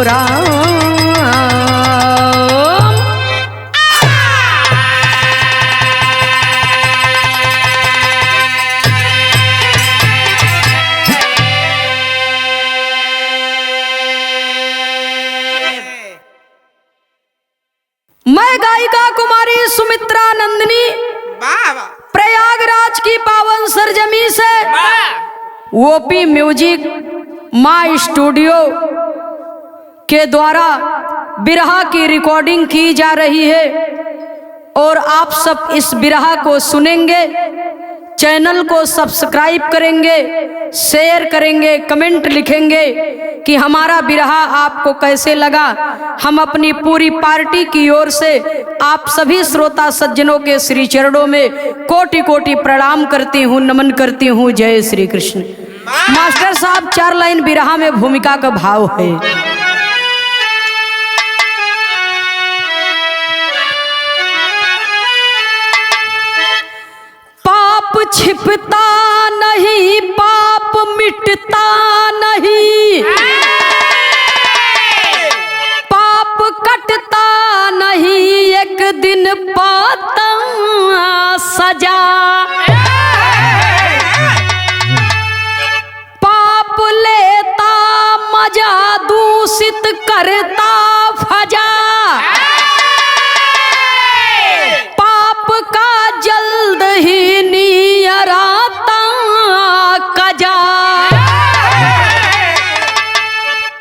राम। मैं गायिका कुमारी सुमित्रा नंदिनी प्रयागराज की पावन सरजमी से ओपी म्यूजिक मां स्टूडियो के द्वारा बिरहा की रिकॉर्डिंग की जा रही है और आप सब इस बिरहा को सुनेंगे। चैनल को सब्सक्राइब करेंगे, शेयर करेंगे, कमेंट लिखेंगे कि हमारा बिरहा आपको कैसे लगा। हम अपनी पूरी पार्टी की ओर से आप सभी श्रोता सज्जनों के श्री चरणों में कोटि कोटि प्रणाम करती हूँ, नमन करती हूँ। जय श्री कृष्ण। मास्टर साहब 4 लाइन बिरहा में भूमिका का भाव है। पाप छिपता नहीं, पाप मिटता नहीं, पाप कटता नहीं, एक दिन पाता सजा। पाप लेता मजा, दूषित करता फजा। पाप का जल्द ही नियराता कजा।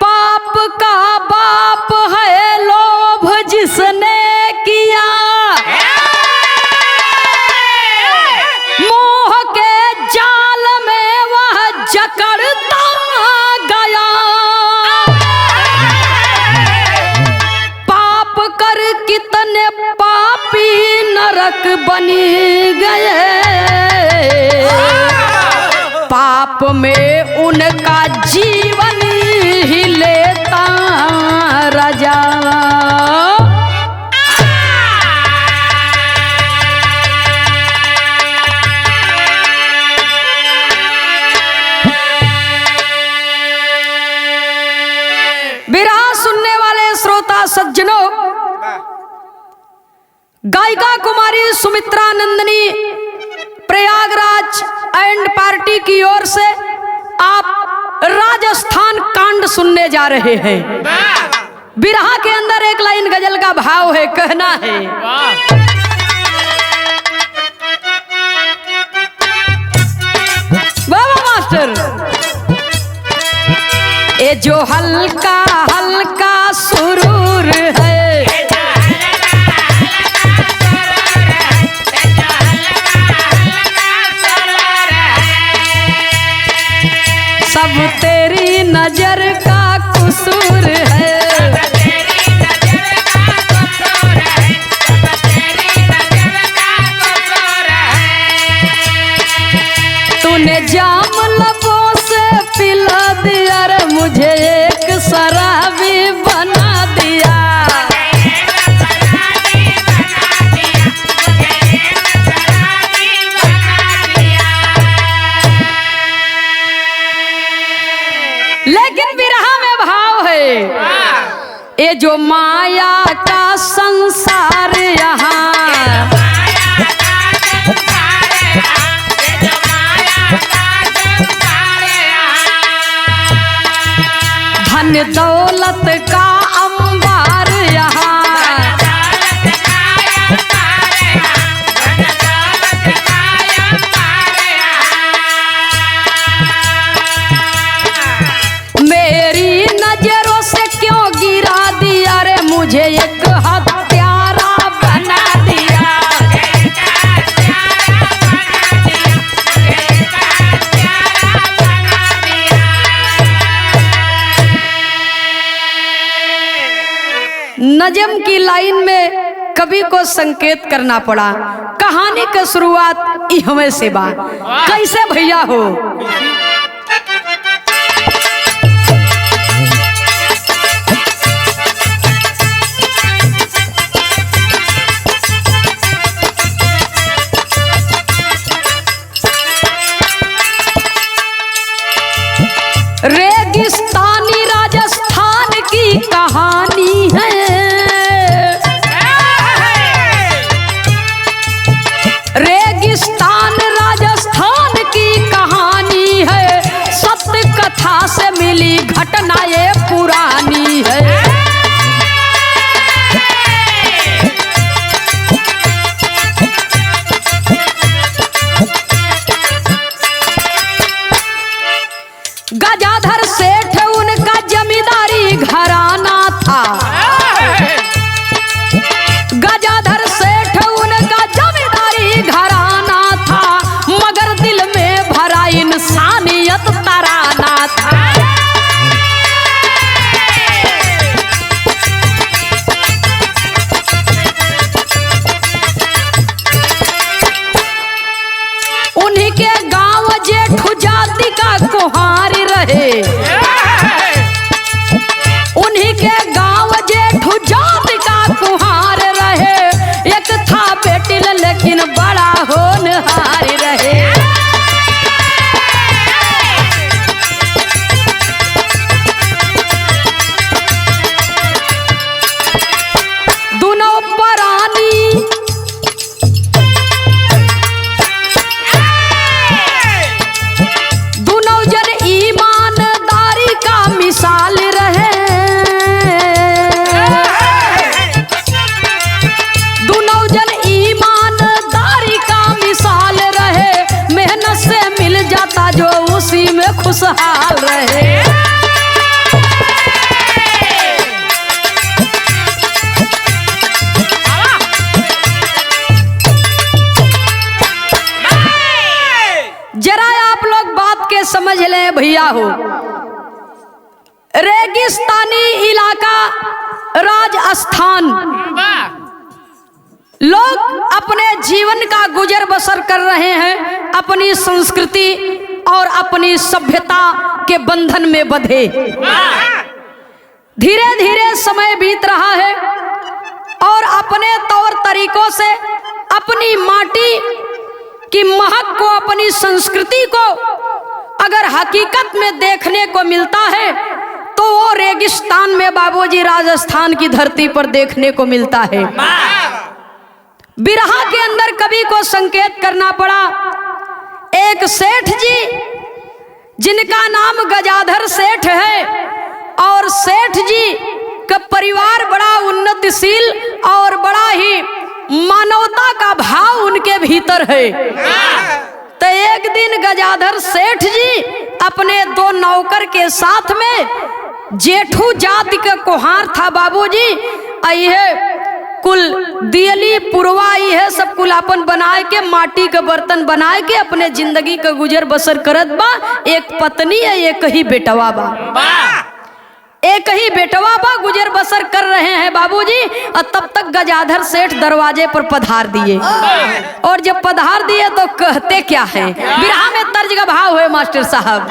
पाप का बाप है लोभ जिसने किया, मोह के जाल में वह जकड़ता गया। पाप कर कितने पापी नरक बनी गए, पाप में उनका जीवन ही लेता राजा। बिरहा सुनने वाले श्रोता सज्जनों, गायिका कुमारी सुमित्रा नंदिनी प्रयागराज एंड पार्टी की ओर से आप राजस्थान कांड सुनने जा रहे हैं। बिरहा के अंदर एक लाइन गजल का भाव है, कहना है। बाबा मास्टर, ये जो हल्का हल्का सुरूर है, सब तेरी नजर का कसूर है। तूने जाम लबों से पिला दिया रे मुझे, एक शराबी बना दिया। लेकिन बिरहा में भाव है, ये जो माया का संसार यहाँ, धन दौलत का अंबार यहाँ, मेरी नजरों से क्यों गिरा दिया रे मुझे, एक हत्यारा बना दिया। नजम की लाइन में कवि को संकेत करना पड़ा। कहानी की शुरुआत इहवे से बा। कैसे भैया हो, रेगिस्तानी राजस्थान की मिली घटना ये पुरानी है। गजाधर सेठ उनका जमींदारी घराना था। गजाधर सेठ उनका जमींदारी घराना था, मगर दिल में भरा इंसानियत तराना था। उन्हीं के गांव जेठू जाति का कुहार रहे। उन्हीं के गांव जेठू जाति का कुहार रहे। एक था बेटिल लेकिन बड़ा होनहार रहे। दोनों परानी मिसाल रहे। दोनों जन ईमानदारी का मिसाल रहे। मेहनत से मिल जाता जो उसी में खुशहाल रहे। जरा आप लोग बात के समझ लें भैया हो। रेगिस्तानी इलाका राजस्थान, लोग अपने जीवन का गुजर बसर कर रहे हैं अपनी संस्कृति और अपनी सभ्यता के बंधन में बंधे। धीरे धीरे समय बीत रहा है और अपने तौर तरीकों से अपनी माटी की महक को, अपनी संस्कृति को अगर हकीकत में देखने को मिलता है तो वो रेगिस्तान में बाबूजी राजस्थान की धरती पर देखने को मिलता है। बिरहा के अंदर कवि को संकेत करना पड़ा। एक सेठ जी जिनका नाम गजाधर सेठ है, और सेठ जी का परिवार बड़ा उन्नतिशील और बड़ा ही मानवता का भाव उनके भीतर है। तो एक दिन गजाधर सेठ जी अपने दो नौकर के साथ में, जेठू जाति का कुहार था बाबूजी, यह कुल दियली पुरवा है सब कुल अपन बनाए के, माटी के बर्तन बनाए के अपने जिंदगी का गुजर बसर करत बा। एक पत्नी है, एक ही बेटवा बा, एक ही बेटवा बा, गुजर बसर कर रहे हैं बाबूजी। और तब तक गजाधर सेठ दरवाजे पर पधार दिए, और जब पधार दिए तो कहते क्या है, बिरहा में तर्ज का भाव है मास्टर साहब।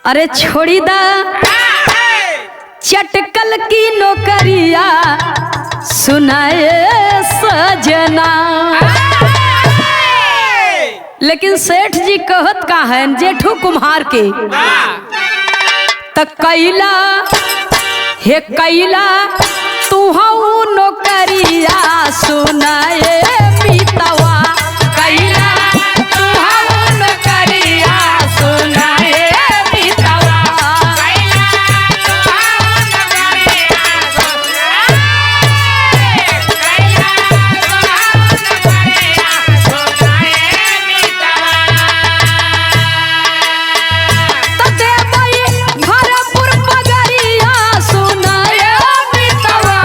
अरे छोड़ी दा चटकल की नौकरिया सुनाए सजना। लेकिन सेठ जी कहत का है जेठू कुम्हार के, त कैला हे कैला तू हऊ नौकरिया सुनाए मितवा, कैला तू हऊ नौकरिया सुनाए मितवा, कैला तू हऊ नौकरिया सुनाए मितवा। तते बई भरपुर पगरिया सुनाए मितवा।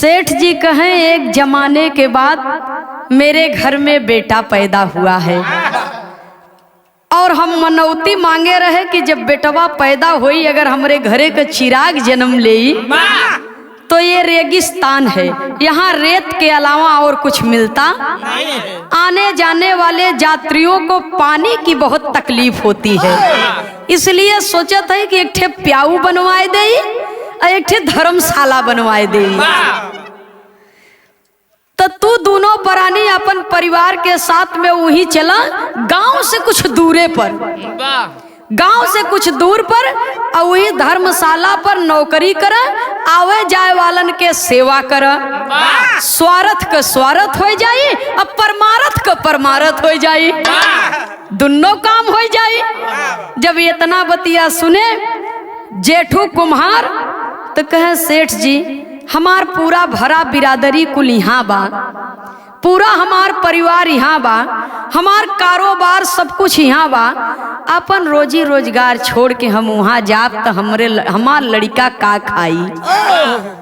सेठ जी कहें एक जमाने के बाद मेरे घर में बेटा पैदा हुआ है और हम मनौती मांगे रहे कि जब बेटवा पैदा हुई अगर हमारे घरे का चिराग जन्म ले तो ये रेगिस्तान है, यहाँ रेत के अलावा और कुछ मिलता नहीं है। आने जाने वाले यात्रियों को पानी की बहुत तकलीफ होती है, इसलिए सोचा था कि एक ठे प्याऊ बनवाए दे और एक ठे धर्मशाला बनवाए दे। तो तू दोनों प्राणी अपन परिवार के साथ में वही चला, गांव से कुछ दूरे पर, गांव से कुछ दूर पर और वही धर्मशाला पर नौकरी कर, आवे जाए वालन के सेवा कर। स्वार्थ का स्वार्थ हो जाई और परमार्थ का परमार्थ हो जाई, दोनों काम हो जाई। जब इतना बतिया सुने जेठू कुम्हार तो कहे सेठ जी हमार पूरा भरा बिरादरी कुल यहाँ बा, पूरा हमार परिवार यहाँ बा, हमार कारोबार सब कुछ यहाँ बा, अपन रोजी रोजगार छोड़ के हम वहाँ जाब तो हमार लड़का का खाई,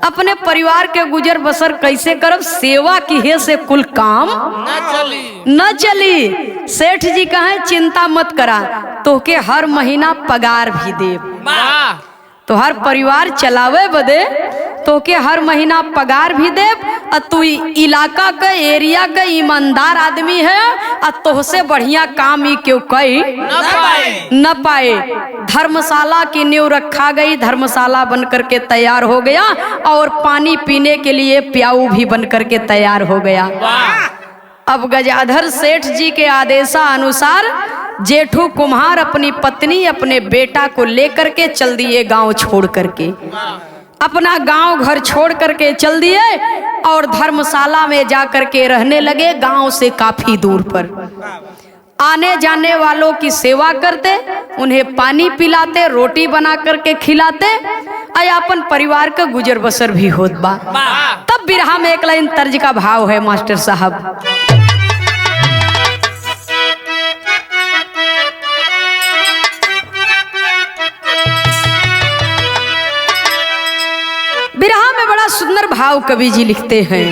अपने परिवार के गुजर बसर कैसे करब, सेवा की है से कुल काम न चली। सेठ जी कहे चिंता मत करा, तोके हर महीना पगार भी दे, तो हर परिवार चलावे बदे तोके हर महीना पगार भी दे, और तू इलाका का एरिया का ईमानदार आदमी है और तोहसे बढ़िया काम ही क्यों कई न पाए। धर्मशाला की नींव रखा गई, धर्मशाला बन करके तैयार हो गया और पानी पीने के लिए प्याऊ भी बन करके तैयार हो गया। अब गजाधर सेठ जी के आदेशानुसार जेठू कुम्हार अपनी पत्नी अपने बेटा को लेकर के चल दिए गांव छोड़ करके, अपना गांव घर छोड़ करके चल दिए और धर्मशाला में जा करके रहने लगे, गांव से काफी दूर पर। आने जाने वालों की सेवा करते, उन्हें पानी पिलाते, रोटी बना करके खिलाते, अपन परिवार का गुजर बसर भी होत बा। तब बिरहा में एक लाइन तर्ज का भाव है मास्टर साहब। बिरहा में बड़ा सुंदर भाव कवि जी लिखते हैं,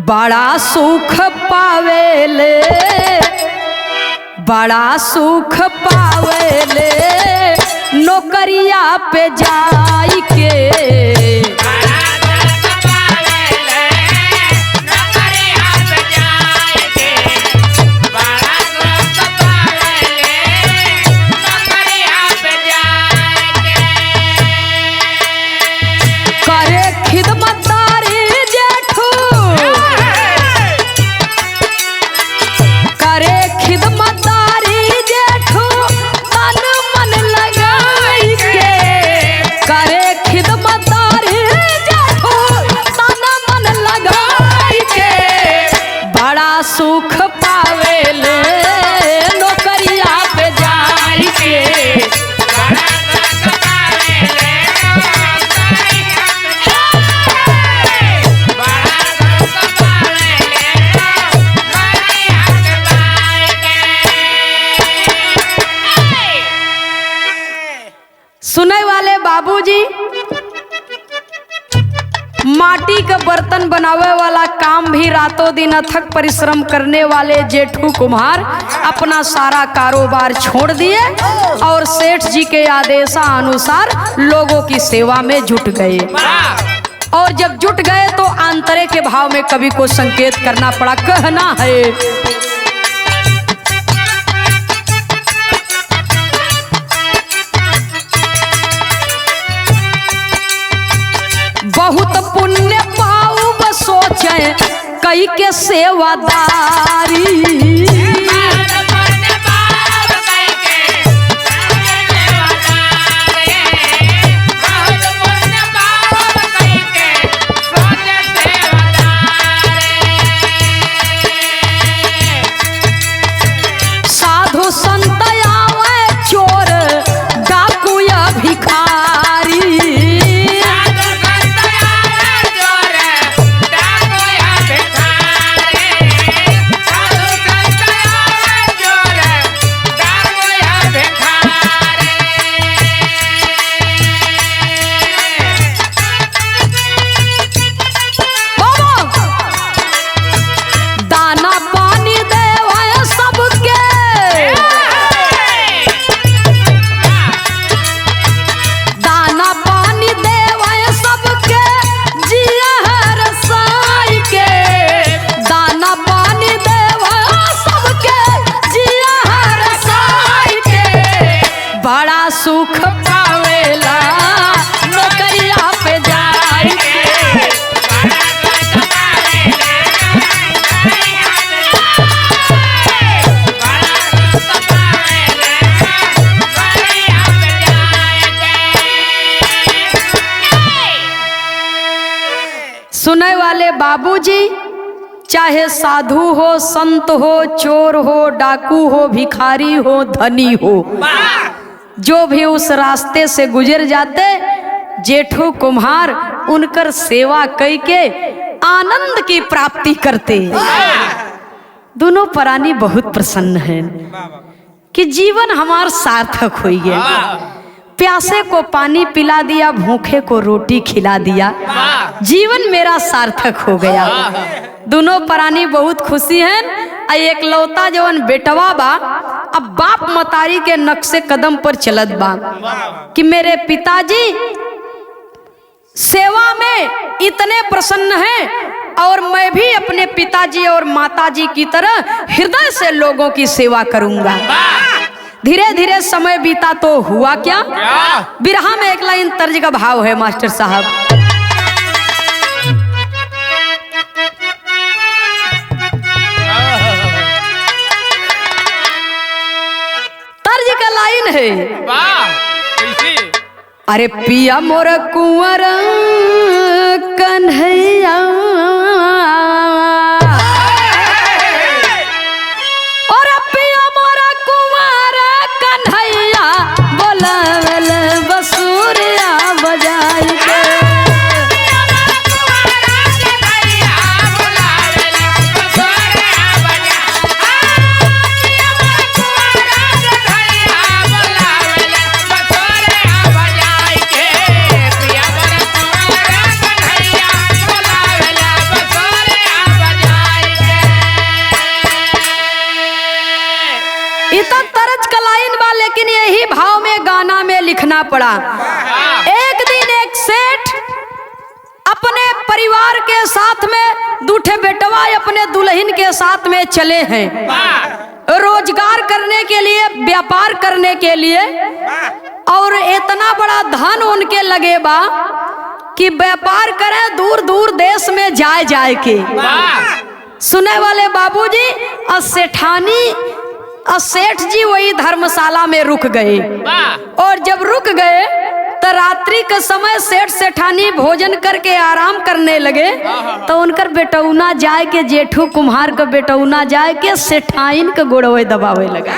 बड़ा सुख पावेले, बड़ा सुख पावेले नौकरिया पे जाई के, सुख पावेले नौकरिया पे जाई के, सुने वाले बाबूजी माटी का बर्तन बनावे वाला काम भी रातों दिन अथक परिश्रम करने वाले जेठू कुम्हार अपना सारा कारोबार छोड़ दिए और सेठ जी के आदेशानुसार लोगों की सेवा में जुट गए। और जब जुट गए तो आंतरे के भाव में कवि को संकेत करना पड़ा, कहना है बहुत पुण्य पाऊ बस सोचे कई के सेवादारी, साधु संत आवे चोर डाकू या भिखारी, बाबूजी, चाहे साधु हो, संत हो, चोर हो, डाकू हो, भिखारी हो, धनी हो, जो भी उस रास्ते से गुजर जाते, जेठू कुम्हार उनकर सेवा कई के आनंद की प्राप्ति करते। दोनों प्राणी बहुत प्रसन्न हैं कि जीवन हमार सार्थक हो गया। प्यासे को पानी पिला दिया, भूखे को रोटी खिला दिया, जीवन मेरा सार्थक हो गया। दोनों प्राणी बहुत खुशी हैं। एक लौता जवन बेटवा बा, अब बाप मतारी के नक्शे कदम पर चलत बा कि मेरे पिताजी सेवा में इतने प्रसन्न हैं और मैं भी अपने पिताजी और माताजी की तरह हृदय से लोगों की सेवा करूंगा। धीरे धीरे समय बीता तो हुआ क्या? बिरहा में एक लाइन तर्ज का भाव है मास्टर साहब। तर्ज का लाइन है, अरे पिया मोर कुंवर कन्हैया, और पिया मोर कुंवर कन्हैया, बोलावल बसुरिया बजाई के। लेकिन यही भाव में गाना में लिखना पड़ा। एक दिन एक सेठ अपने परिवार के साथ में, दूठे बेटवा अपने दुल्हन के साथ में चले हैं रोजगार करने के लिए, व्यापार करने के लिए, और इतना बड़ा धन उनके लगे बा कि व्यापार करें दूर दूर देश में जाए जाए के। सुने वाले बाबूजी और सेठानी और सेठ जी वही धर्मशाला में रुक गए, और जब रुक गए तो रात्रि के समय सेठ सेठानी भोजन करके आराम करने लगे, तो उनकर बेटौना जाए के, जेठू कुम्हार का बेटौना जाए के सेठाइन के गोड़वे दबावे लगा।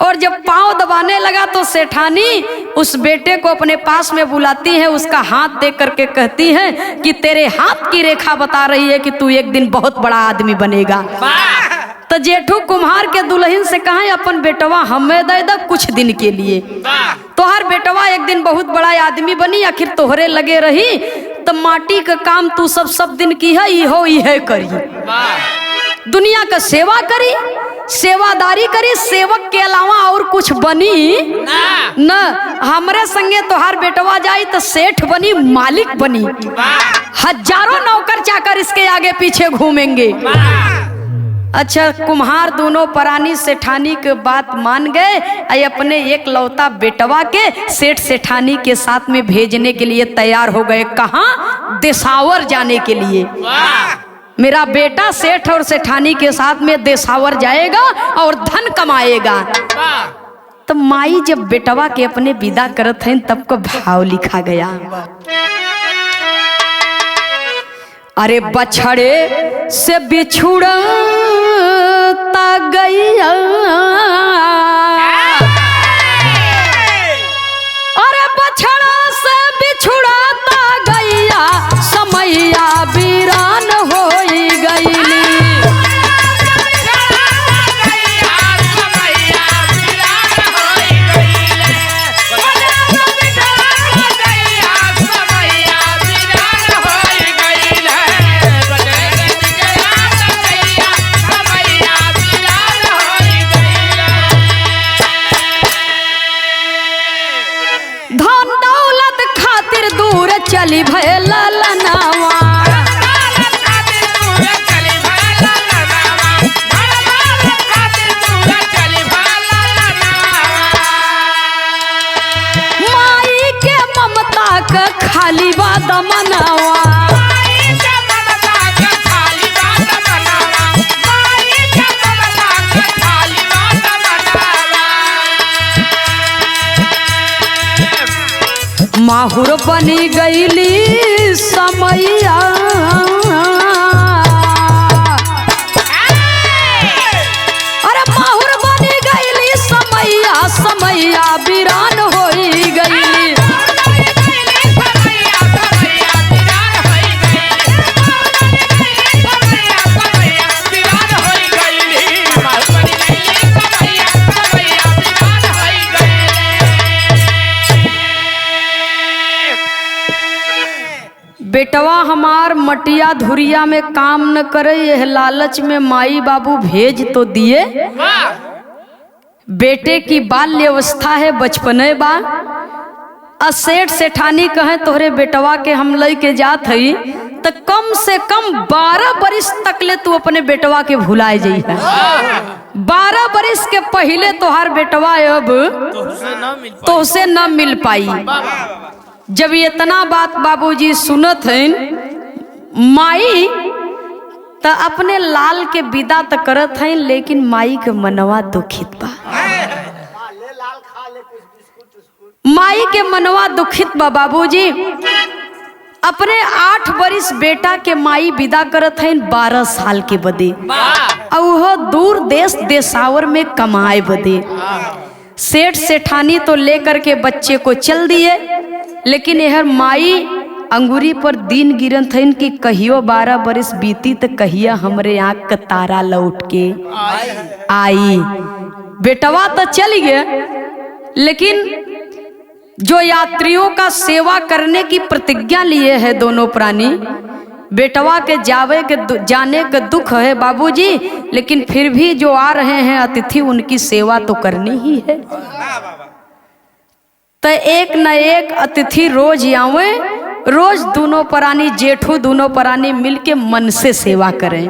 और जब पांव दबाने लगा तो सेठानी उस बेटे को अपने पास में बुलाती है, उसका हाथ देख करके कहती है कि तेरे हाथ की रेखा बता रही है कि तू एक दिन बहुत बड़ा आदमी बनेगा। तो जेठू कुम्हार के दुल्हन से कहा, अपन बेटवा हमें दे दे कुछ दिन के लिए, तोहर बेटवा एक दिन बहुत बड़ा आदमी बनी, आखिर तोहरे लगे रही, तो माटी का काम तू सब दिन की है, इहो इहे करी, दुनिया का सेवा करी, सेवादारी करी, सेवक के अलावा और कुछ बनी न। हमरे संगे तोहार बेटवा जाई तो सेठ बनी, मालिक बनी, हजारों नौकर चाकर इसके आगे पीछे घूमेंगे। अच्छा, कुम्हार दोनों प्राणी सेठानी के बात मान गए, अपने एक लौता बेटवा के सेठ सेठानी के साथ में भेजने के लिए तैयार हो गए। कहाँ? देसावर जाने के लिए। मेरा बेटा सेठ और सेठानी के साथ में देसावर जाएगा और धन कमाएगा। तो माई जब बेटवा के अपने विदा करत हैं तब को भाव लिखा गया, अरे बछड़े से बिछुड़ता गैया, अरे बछड़ा से बिछुड़ता गैया, समैया वीरान हो गईली। चली भैला लनावा, माई के ममता का खाली बात मनावा, माहुर बनी गईली समैया, बेटवा हमार मटिया धुरिया में काम न करे, यह लालच में माई बाबू भेज तो दिए। बेटे की बाल्य अवस्था है, बचपने बा। सेठ सेठानी कहे तोहरे बेटवा के हम लई के जात हई तो कम से कम 12 बरिस तक ले तू अपने बेटवा के भुलाए जाइ है। 12 बरिस के पहले तोहार बेटवा अब तोहसे न मिल पाई। जब इतना बात बाबूजी सुनत हैं माई तो अपने लाल के विदा तो करत हैं, लेकिन माई के मनवा दुखित बा। माई के मनवा दुखित बा बाबूजी। अपने 8 बरिस बेटा के माई विदा करत हैं 12 साल के बदे, और वो दूर देश देशावर में कमाए बदे। सेठ सेठानी तो लेकर के बच्चे को चल दिए, लेकिन यह माई अंगूरी पर दिन गिरन थन कि कहियो 12 बरिस बीती तो कहिया हमरे आँख का तारा लौट के आई। बेटवा तो चल गया, लेकिन जो यात्रियों का सेवा करने की प्रतिज्ञा लिए है दोनों प्राणी, बेटवा के जाने का दुख है बाबूजी, लेकिन फिर भी जो आ रहे हैं अतिथि उनकी सेवा तो करनी ही है। तो एक न एक अतिथि रोज आवे, रोज दोनों प्राणी जेठू दोनों प्राणी मिलके मन से सेवा करें,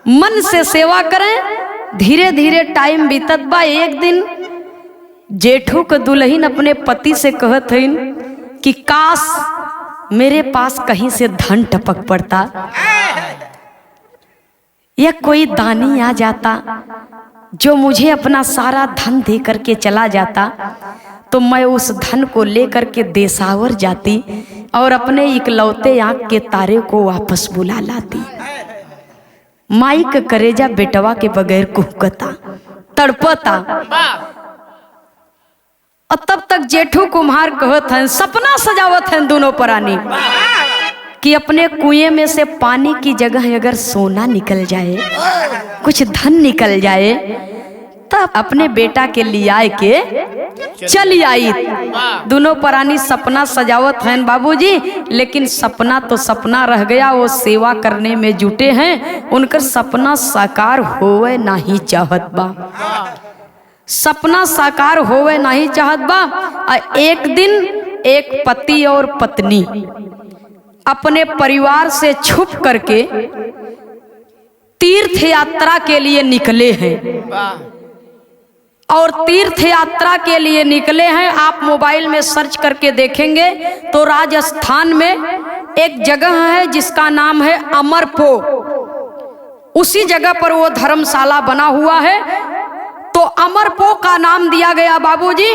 मन से सेवा करें। धीरे धीरे टाइम बीतत बा। एक दिन जेठू का दुल्हन अपने पति से कहत हईन कि काश मेरे पास कहीं से धन टपक पड़ता, या कोई दानी आ जाता जो मुझे अपना सारा धन दे करके चला जाता, तो मैं उस धन को लेकर के देशावर जाती और अपने इकलौते आँख के तारे को वापस बुला लाती। माई का करेजा बेटवा के बगैर कुहकता, तड़पता। और तब तक जेठू कुम्हार कहत हैं, सपना सजावत हैं दोनों प्राणी कि अपने कुएं में से पानी की जगह अगर सोना निकल जाए, कुछ धन निकल जाए, तब अपने बेटा के लिए आए के चली आई। दोनों प्राणी सपना सजावत हैं बाबूजी, लेकिन सपना तो सपना रह गया। वो सेवा करने में जुटे हैं, उनका सपना साकार होवे नहीं चाहत बा। सपना साकार होवे नहीं चाहत बा। एक दिन एक पति और पत्नी अपने परिवार से छुप करके तीर्थ यात्रा के लिए निकले हैं, और तीर्थ यात्रा के लिए निकले हैं। आप मोबाइल में सर्च करके देखेंगे तो राजस्थान में एक जगह है जिसका नाम है अमरपो। उसी जगह पर वो धर्मशाला बना हुआ है, तो अमरपो का नाम दिया गया बाबूजी।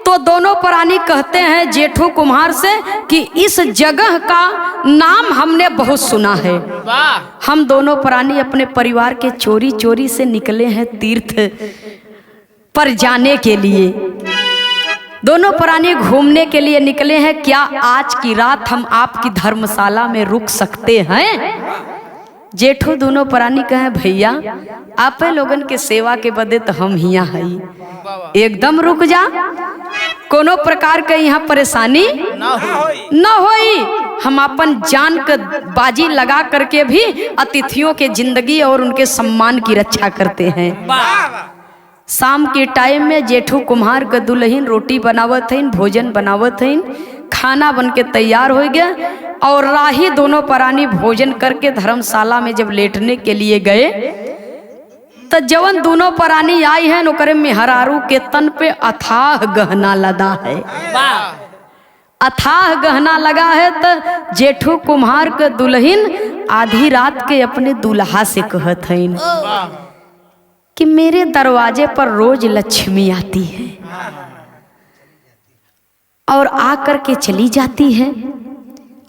तो दोनों प्राणी कहते हैं जेठू कुम्हार से कि इस जगह का नाम हमने बहुत सुना है। हम दोनों प्राणी अपने परिवार के चोरी चोरी से निकले हैं तीर्थ पर जाने के लिए। दोनों प्राणी घूमने के लिए निकले हैं। क्या आज की रात हम आपकी धर्मशाला में रुक सकते हैं? जेठू दोनों प्राणी कहे भैया आप लोगन के सेवा के बदे तो हम हिया हई, एकदम रुक जा, कोनो प्रकार के यहाँ परेशानी न होई। हम अपन जान का बाजी लगा करके भी अतिथियों के जिंदगी और उनके सम्मान की रक्षा करते हैं। शाम के टाइम में जेठू कुम्हार का दुल्हन रोटी बनावत हईन, भोजन बनावत हईन, खाना बन के तैयार हो गया। और राही दोनों प्राणी भोजन करके धर्मशाला में जब लेटने के लिए गए तो जवन दोनों प्राणी आई हैं ओकरे मेहरारू के तन पे अथाह गहना लदा है, अथाह गहना लगा है। तो जेठू कुम्हार के दुल्हन आधी रात के अपने दूल्हा से कहत हईन कि मेरे दरवाजे पर रोज लक्ष्मी आती है और आकर के चली जाती है,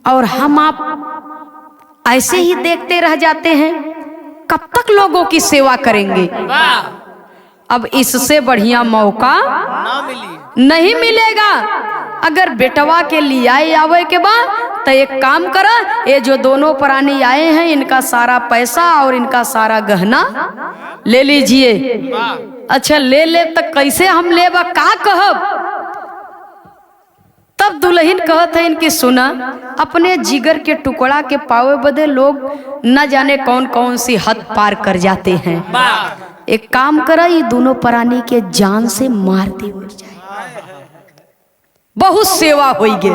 और हम आप ऐसे ही देखते रह जाते हैं, कब तक लोगों की सेवा करेंगे? अब इससे बढ़िया मौका नहीं मिलेगा। अगर बेटवा के लिए आवे के बाद तो एक काम करा, ये जो दोनों प्राणी आए हैं इनका सारा पैसा और इनका सारा गहना ले लीजिए। अच्छा ले तो कैसे हम लेबा, का कहब? तब दुल्हन कहत है इनकी सुना, अपने जिगर के टुकड़ा के पावे बदे लोग न जाने कौन कौन सी हद पार कर जाते हैं। एक काम करा, ये दोनों प्राणी के जान से मार दे जाए, बहुत सेवा होई गे।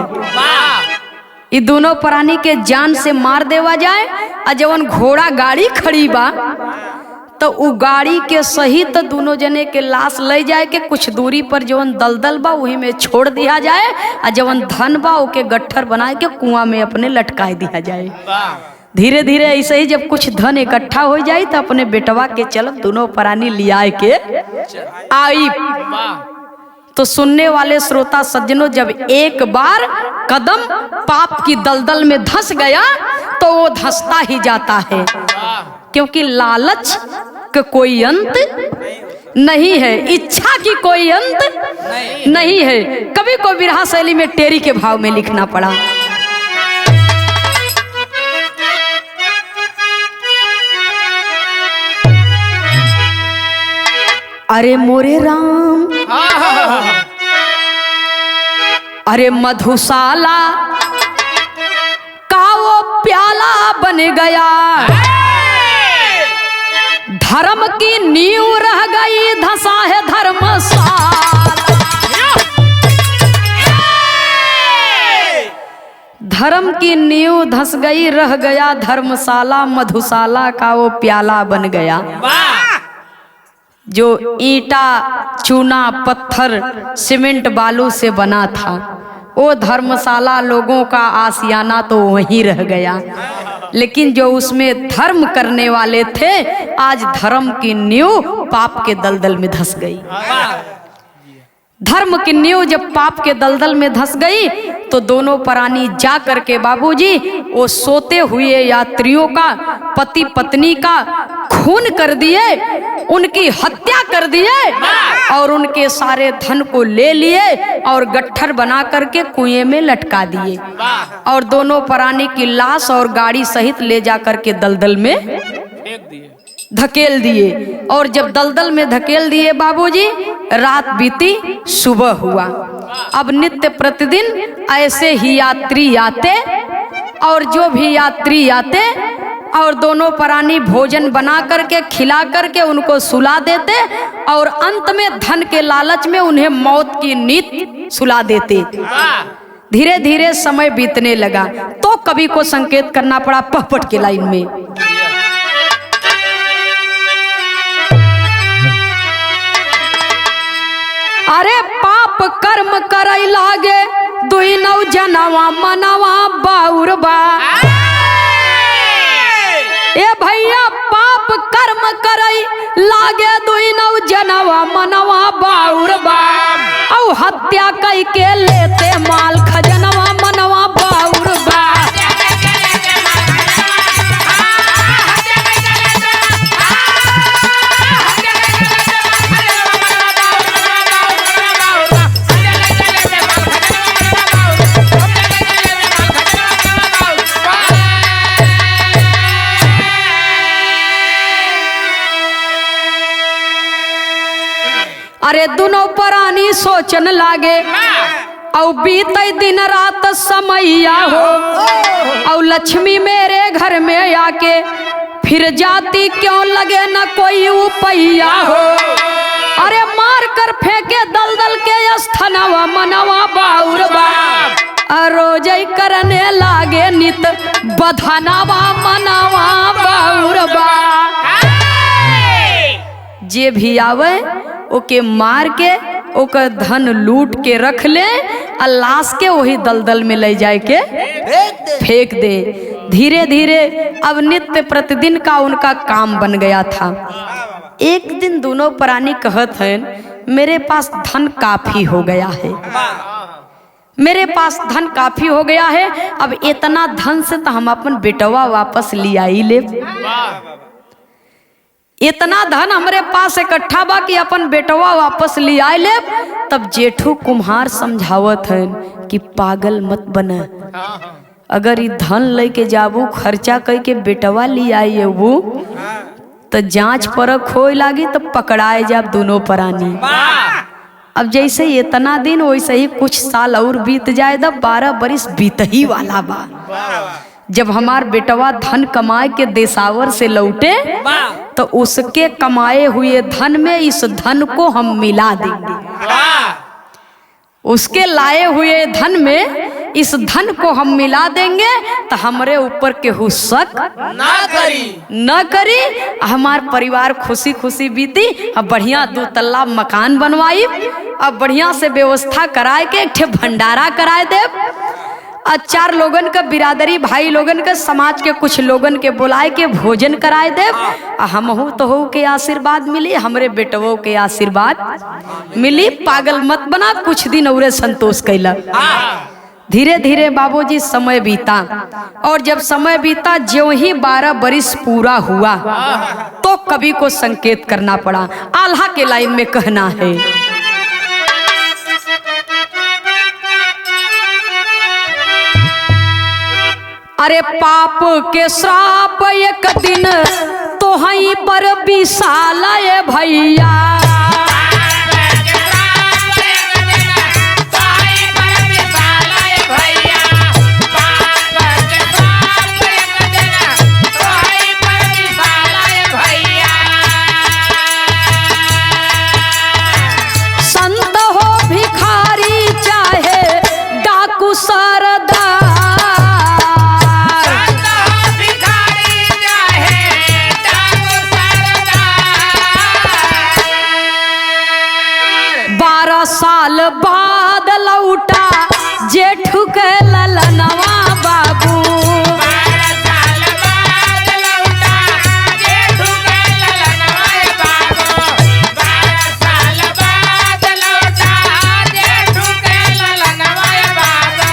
ये दोनों प्राणी के जान से मार देवा जाए। और जवन घोड़ा गाड़ी खड़ी बा तो उ गाड़ी के सहित दोनों जने के लाश ले जाए के कुछ दूरी पर जवन दलदल बा वही में छोड़ दिया जाए। और जवन धन बा ओके गट्ठर बना के कुआं में अपने लटका दिया जाए। धीरे धीरे ऐसे ही जब कुछ धन इकट्ठा हो जाए तो अपने बेटवा के चलब दोनों प्राणी लिया के आई। तो सुनने वाले श्रोता सज्जनों, जब एक बार कदम पाप की दलदल में धंस गया तो वो धंसता ही जाता है, क्योंकि लालच का कोई अंत नहीं है, इच्छा की कोई अंत नहीं है। कभी को बिरहा शैली में टेरी के भाव में लिखना पड़ा। अरे मोरे राम, अरे मधुशाला का वो प्याला बन गया, धर्म की नींव रह गई धंसा है धर्मशाला। धर्म की नींव धंस गई, रह गया धर्मशाला, मधुशाला का वो प्याला बन गया। जो ईंटा चूना पत्थर सीमेंट बालू से बना था वो धर्मशाला लोगों का आशियाना तो वहीं रह गया, लेकिन जो उसमें धर्म करने वाले थे आज धर्म की नींव पाप के दलदल में धंस गई। धर्म की नींव जब पाप के दलदल में धंस गई तो दोनों प्राणी जा करके बाबूजी वो सोते हुए यात्रियों का, पति पत्नी का खून कर दिए, उनकी हत्या कर दिए और उनके सारे धन को ले लिए और गट्ठर बना करके कुएं में लटका दिए और दोनों प्राणी की लाश और गाड़ी सहित ले जा करके दलदल में धकेल दिए। और जब दलदल में धकेल दिए बाबूजी, रात बीती, सुबह हुआ। अब नित्य प्रतिदिन ऐसे ही यात्री आते और जो भी यात्री आते और दोनों प्राणी भोजन बना करके खिला करके उनको सुला देते और अंत में धन के लालच में उन्हें मौत की नींद सुला देते। धीरे धीरे समय बीतने लगा तो कवि को संकेत करना पड़ा पहपट के लाइन में। अरे पाप कर्म करई लागे दुई नौ जनवा मनवा बाउर बा। ए भैया पाप कर्म करई लागे दुई नौ जनवा मनवा बाउर बा। औ हत्या कई के लेते माल खजनवा मनवा बाउर बा। अरे दोनों प्राणी सोचन लागे औ बीते दिन रात समैया हो औ लक्ष्मी मेरे घर में आके फिर जाती क्यों लगे न कोई उपैया हो। अरे मार कर फेंके दलदल के स्थनवा मनवा बाउर बा। रोज करने लागे नित बधनवा मनवा बाउर बा। जे भी आवे ओके मार के ओकर धन लूट के रख ले और लाश के वही दलदल में ले जाए के फेंक दे। धीरे धीरे अब नित्य प्रतिदिन का उनका काम बन गया था। एक दिन दोनों प्राणी कहत हैं मेरे पास धन काफी हो गया है, मेरे पास धन काफी हो गया है, अब इतना धन से तो हम अपन बेटवा वापस लिया ही ले। इतना धन हमारे पास इकट्ठा बा कि अपन बेटवा वापस ले आए ले। तब जेठू कुम्हार समझावत है कि पागल मत बना, अगर ये धन लेके जाबू खर्चा करके बेटवा ले आइए वो तो जांच परख हो लागी तो पकड़ाए जाब दोनों प्राणी। अब जैसे इतना दिन वैसे ही कुछ साल और बीत जाए, तब 12 बरिस बीत ही वाला बा। जब हमार बेटवा धन कमाए के देसावर से लौटे तो उसके कमाए हुए धन में इस धन को हम मिला देंगे। उसके लाए हुए धन में इस धन को हम मिला देंगे तो हमारे ऊपर केहू शक न करी। हमार परिवार खुशी खुशी बीती। अब बढ़िया 2 तल्ला मकान बनवाई, अब बढ़िया से व्यवस्था कराए के एक ठे भंडारा कराए दे। 4 लोगन का बिरादरी भाई लोगन का समाज के कुछ लोगन के बुलाए के भोजन कराए दे। हमहू तो हो के आशीर्वाद मिली, हमरे बेटवों के आशीर्वाद मिली। पागल मत बना, कुछ दिन और संतोष कैला। धीरे धीरे बाबूजी समय बीता, और जब समय बीता ज्यों ही 12 बरिस पूरा हुआ तो कवि को संकेत करना पड़ा। आल्हा के लाइन में कहना है, अरे पाप के श्राप एक दिन तो हई पर विशाल भैया। संत हो भिखारी चाहे डाकू सरदार, साल बाद लौटा जेठू के ललनवा बाबू। 12 साल बाद लौटा जेठू के ललनवा बाबू। 12 साल बाद लौटा जेठू के ललनवा बाबू।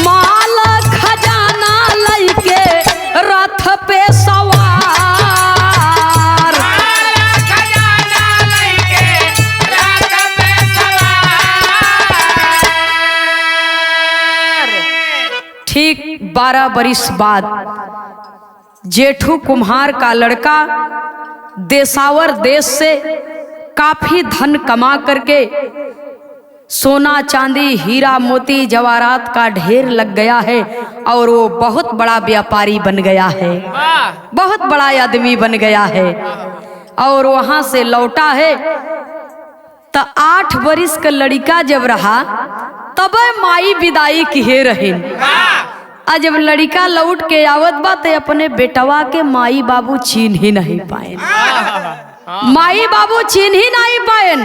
माल खजाना लइके रथ पे सवार, ठीक 12 बरिस बाद जेठू कुम्हार का लड़का देसावर देश से काफी धन कमा करके सोना चांदी हीरा मोती जवाहरात का ढेर लग गया है और वो बहुत बड़ा व्यापारी बन गया है, बहुत बड़ा आदमी बन गया है। और वहां से लौटा है तो 8 बरिस का लड़का जब रहा तब माई विदाई किए रहे। जब लड़का लौट के आवत बा तो अपने बेटवा के माई बाबू चिन्ह ही नहीं पाए। माई बाबू चिन्ह ही नहीं पाए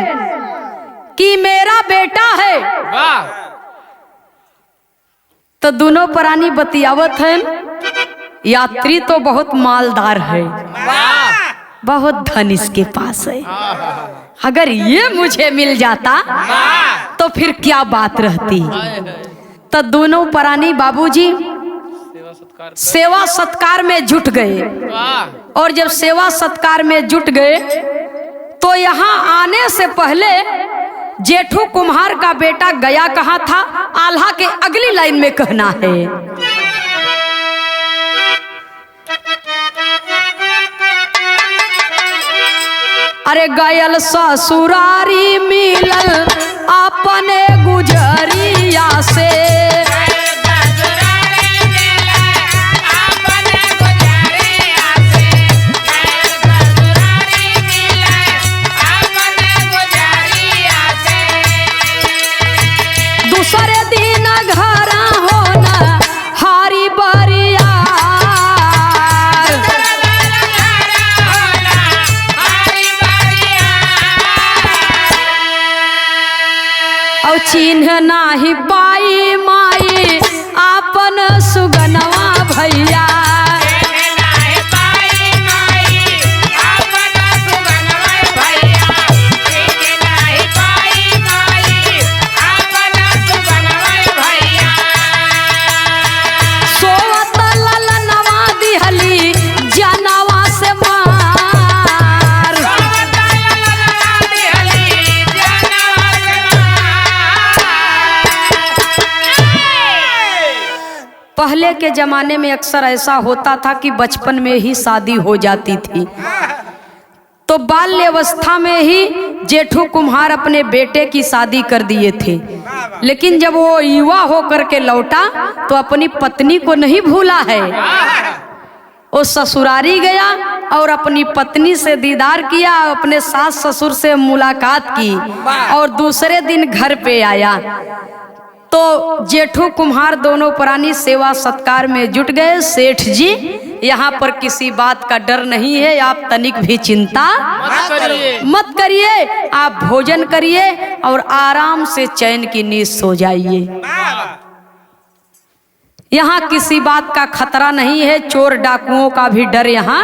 कि मेरा बेटा है। तो दोनों प्राणी बतियावत हैं, यात्री तो बहुत मालदार है, बहुत धन इसके पास है, अगर ये मुझे मिल जाता तो फिर क्या बात रहती। तो दोनों प्राणी बाबूजी सेवा सत्कार में जुट गए, और जब सेवा सत्कार में जुट गए तो यहाँ आने से पहले जेठू कुम्हार का बेटा गया कहाँ था, आल्हा के अगली लाइन में कहना है, अरे गयल ससुरारी मिलल अपने गुजरिया से। दूसरे दिन घर होना हारी बरिया, और चिन्ह नाही पाई माई आपन सुगनवा भैया। पहले के जमाने में अक्सर ऐसा होता था कि बचपन में ही शादी हो जाती थी, तो बाल्यावस्था में ही जेठू कुम्हार अपने बेटे की शादी कर दिए थे, लेकिन जब वो युवा होकर के लौटा तो अपनी पत्नी को नहीं भूला है। वो ससुरारी गया और अपनी पत्नी से दीदार किया, अपने सास ससुर से मुलाकात की और दूसरे दिन घर पे आया। तो जेठू कुम्हार दोनों प्राणी सेवा सत्कार में जुट गए। सेठ जी, यहाँ पर किसी बात का डर नहीं है, आप तनिक भी चिंता मत करिए, आप भोजन करिए और आराम से चैन की नींद सो जाइए। यहाँ किसी बात का खतरा नहीं है, चोर डाकुओं का भी डर यहाँ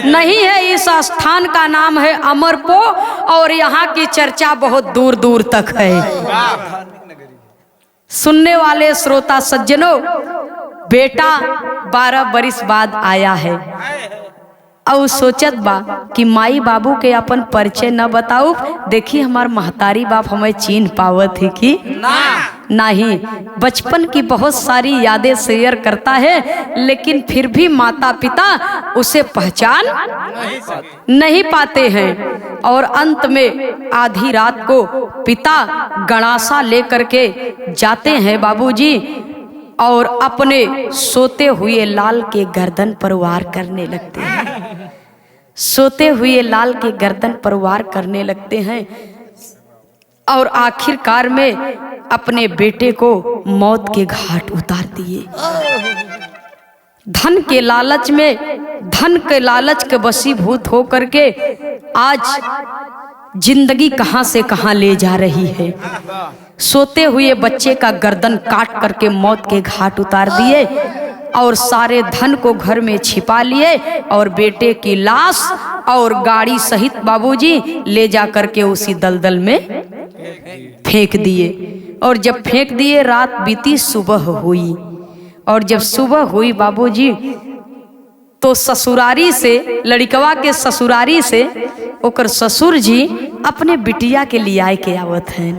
नहीं है। इस स्थान का नाम है अमरपो और यहाँ की चर्चा बहुत दूर दूर तक है। सुनने वाले श्रोता सज्जनों, बेटा 12 बरिस बाद आया है और सोचत बा कि माई बाबू के अपन परिचय न बताऊ। देखी हमार महतारी बाप हमें चीन पावत है कि नहीं। बचपन की बहुत सारी यादें शेयर करता है, लेकिन फिर भी माता पिता उसे पहचान नहीं पाते हैं। और अंत में आधी रात को पिता गणासा लेकर के जाते हैं बाबूजी और अपने सोते हुए लाल के गर्दन पर वार करने लगते हैं। सोते हुए लाल के गर्दन पर वार करने लगते हैं और आखिरकार में अपने बेटे को मौत के घाट उतार दिए। धन के लालच में, धन के लालच के वशीभूत होकर के आज जिंदगी कहां से कहां ले जा रही है। सोते हुए बच्चे का गर्दन काट करके मौत के घाट उतार दिए और सारे धन को घर में छिपा लिए और बेटे की लाश और गाड़ी सहित बाबूजी ले जा करके उसी दलदल में फेंक दिए। और जब फेंक दिए, रात बीती, सुबह हुई और जब सुबह हुई बाबूजी तो ससुरारी से, लड़कवा के ससुरारी से ओकर ससुर जी अपने बिटिया के लियाए के आवत हैं।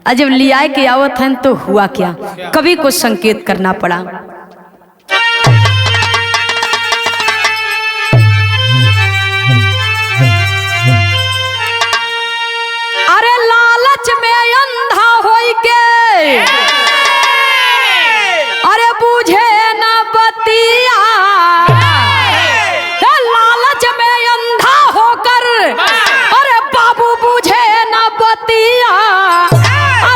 और जब लियाए के आवत हैं तो हुआ क्या, कभी को संकेत करना पड़ा। अरे लालच में अंधा होई के, अरे बूझे न बतिया, लालच में अंधा होकर अरे बाबू बूझे न बतिया,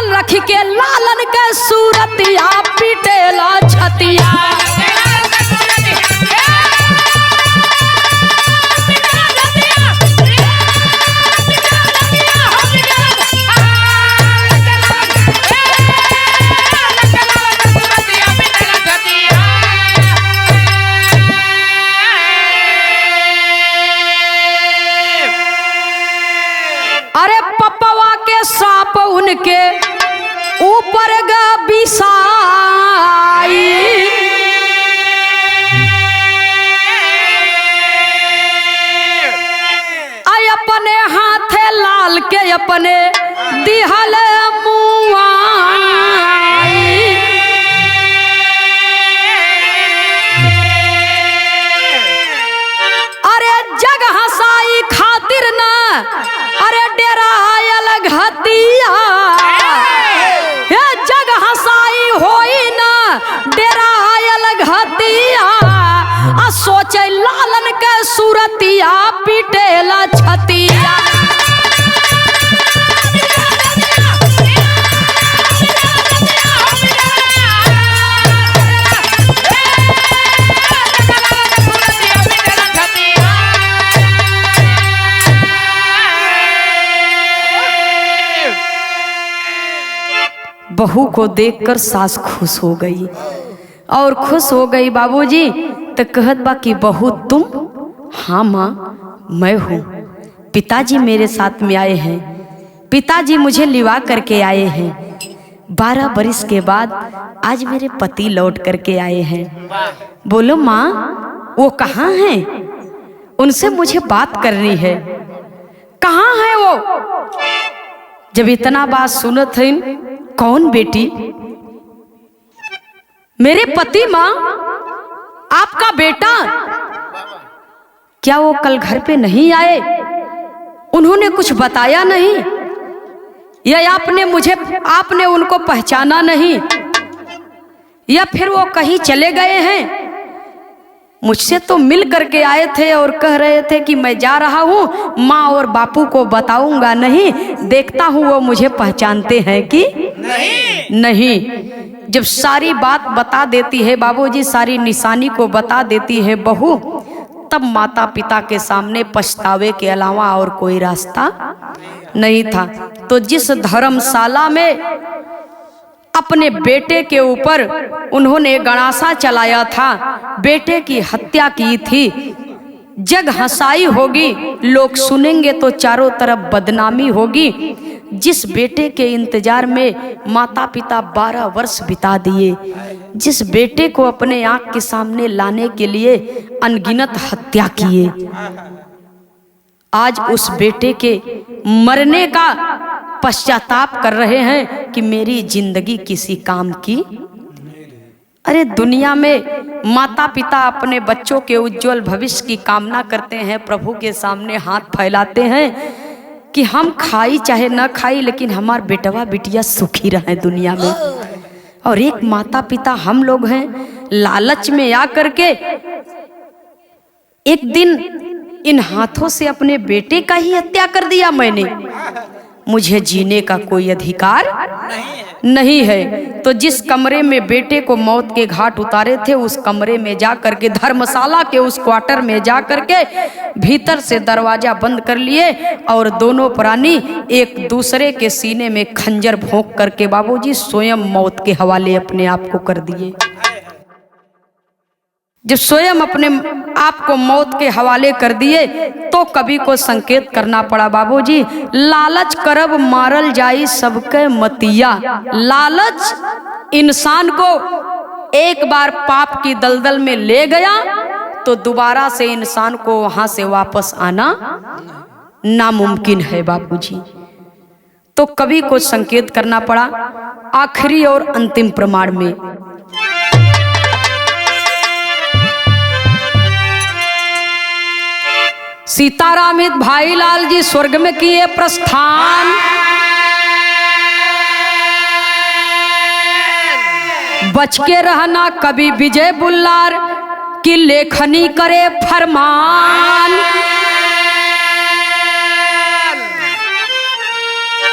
रख के लालन के सूरतिया पिटेला छतिया। अरे पप्पवा के सांप उनके ऊपर बिसाई, आई अपने हाथे लाल के अपने दिहल मुआई। अरे जग हसाई खातिर ना, अरे डेरा आयल घतिया, जग हसाई होई ना डेरा आयल घतिया, आ सोचे लालन के सूरतिया पिटेला छतिया। बहू को देखकर सास खुश हो गई और खुश हो गई बाबूजी तो कहत बा कि बहू तुम? हाँ माँ मैं हूँ, पिताजी मेरे साथ में आए हैं, पिताजी मुझे लिवा करके आए हैं। 12 बरिस के बाद आज मेरे पति लौट करके आए हैं। बोलो माँ वो कहाँ हैं? उनसे मुझे बात करनी है। कहाँ है वो? जब इतना बात सुनत है, कौन बेटी? मेरे पति माँ, आपका बेटा। क्या वो कल घर पे नहीं आए? उन्होंने कुछ बताया नहीं, या आपने उनको पहचाना नहीं, या फिर वो कहीं चले गए हैं। मुझसे तो मिल करके आए थे और कह रहे थे कि मैं जा रहा हूँ, माँ और बापू को बताऊंगा नहीं, देखता हूँ वो मुझे पहचानते हैं कि नहीं। जब सारी बात बता देती है बाबूजी, सारी निशानी को बता देती है बहू, तब माता पिता के सामने पछतावे के अलावा और कोई रास्ता नहीं था। तो जिस धर्मशाला में अपने बेटे के ऊपर उन्होंने गणासा चलाया था, बेटे की हत्या की थी, जग हंसाई होगी, लोग सुनेंगे तो चारों तरफ बदनामी होगी। जिस बेटे के इंतजार में माता पिता 12 वर्ष बिता दिए, जिस बेटे को अपने आंख के सामने लाने के लिए अनगिनत हत्या किए, आज उस बेटे के मरने का पश्चाताप कर रहे हैं कि मेरी जिंदगी किसी काम की। अरे दुनिया में माता पिता अपने बच्चों के उज्जवल भविष्य की कामना करते हैं, प्रभु के सामने हाथ फैलाते हैं कि हम खाई चाहे न खाई, लेकिन हमार बेटवा बिटिया सुखी रहे दुनिया में। और एक माता पिता हम लोग हैं, लालच में आकर के एक दिन इन हाथों से अपने बेटे का ही हत्या कर दिया मैंने। मुझे जीने का कोई अधिकार नहीं है। तो जिस कमरे में बेटे को मौत के घाट उतारे थे, उस कमरे में जा करके, धर्मशाला के उस क्वार्टर में जा करके भीतर से दरवाजा बंद कर लिए और दोनों प्राणी एक दूसरे के सीने में खंजर भोंक करके बाबूजी स्वयं मौत के हवाले अपने आप को कर दिए। जब स्वयं अपने आप को मौत के हवाले कर दिए तो कवि को संकेत करना पड़ा, बाबूजी लालच करब मारल जाई सबके मतिया। लालच इंसान को एक बार पाप की दलदल में ले गया तो दोबारा से इंसान को वहां से वापस आना नामुमकिन है बाबूजी। तो कवि को संकेत करना पड़ा आखिरी और अंतिम प्रमाण में। सीतारामित भाई लाल जी स्वर्ग में किए प्रस्थान, बच के रहना कभी विजय बुल्लार की लेखनी करे फरमान।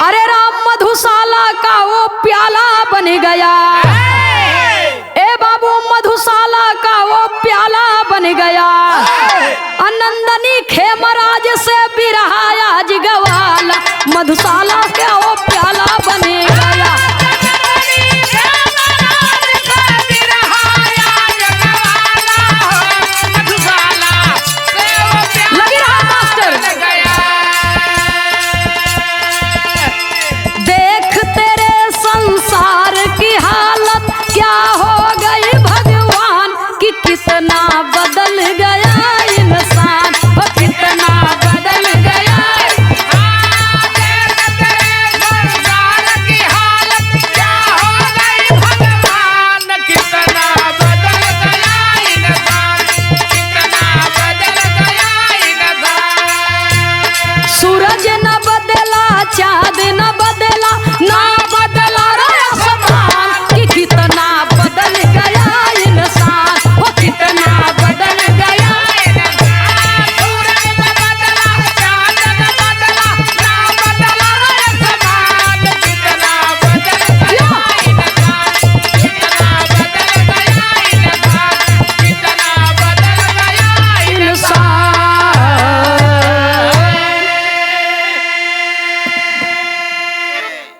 अरे राम मधुशाला का वो प्याला बन गया, ए बाबू मधुशाला का वो प्याला बन गया। आनंदनी खेमराज से बिरहाया जिगवाला, मधुशाला के